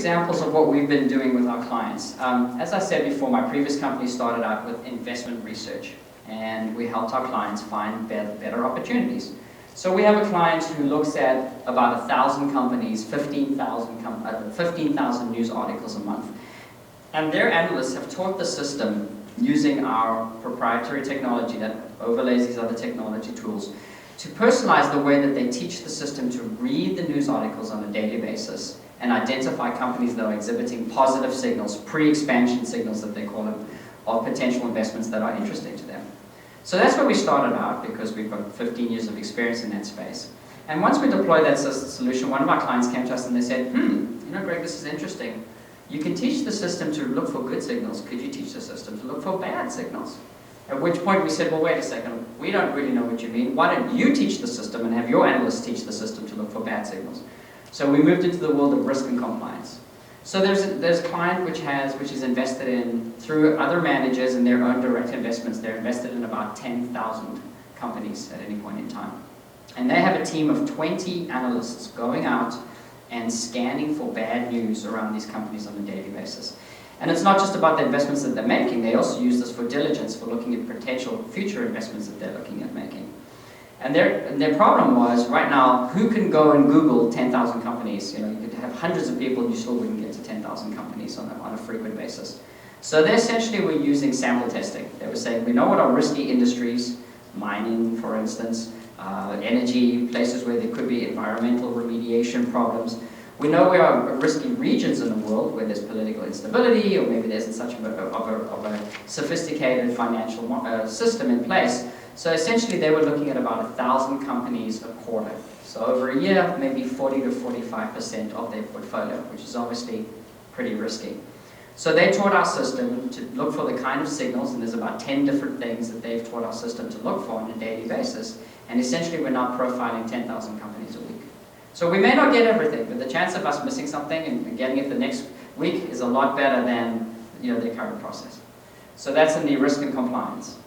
examples of what we've been doing with our clients. As I said before, my previous company started out with investment research, and we helped our clients find better opportunities. So we have a client who looks at about 1,000 companies, 15,000 news articles a month. And their analysts have taught the system using our proprietary technology that overlays these other technology tools to personalize the way that they teach the system to read the news articles on a daily basis and identify companies that are exhibiting positive signals, pre-expansion signals that they call them, of potential investments that are interesting to them. So that's where we started out, because we've got 15 years of experience in that space. And once we deployed that solution, one of our clients came to us and they said, Greg, this is interesting. You can teach the system to look for good signals. Could you teach the system to look for bad signals? At which point we said, well, wait a second. We don't really know what you mean. Why don't you teach the system and have your analysts teach the system to look for bad signals? So we moved into the world of risk and compliance. So there's a client which is invested in, through other managers and their own direct investments, they're invested in about 10,000 companies at any point in time. And they have a team of 20 analysts going out and scanning for bad news around these companies on a daily basis. And it's not just about the investments that they're making, they also use this for diligence, for looking at potential future investments that they're looking at making. And their problem was, right now, who can go and Google 10,000 companies? You could have hundreds of people and you still wouldn't get to 10,000 companies on a frequent basis. So they essentially were using sample testing. They were saying, we know what are risky industries, mining, for instance, energy, places where there could be environmental remediation problems. We know where are risky regions in the world where there's political instability, or maybe there isn't such of a sophisticated financial system in place. So essentially they were looking at about 1,000 companies a quarter. So over a year, maybe 40 to 45% of their portfolio, which is obviously pretty risky. So they taught our system to look for the kind of signals, and there's about 10 different things that they've taught our system to look for on a daily basis. And essentially we're now profiling 10,000 companies a week. So we may not get everything, but the chance of us missing something and getting it the next week is a lot better than their current process. So that's in the risk and compliance.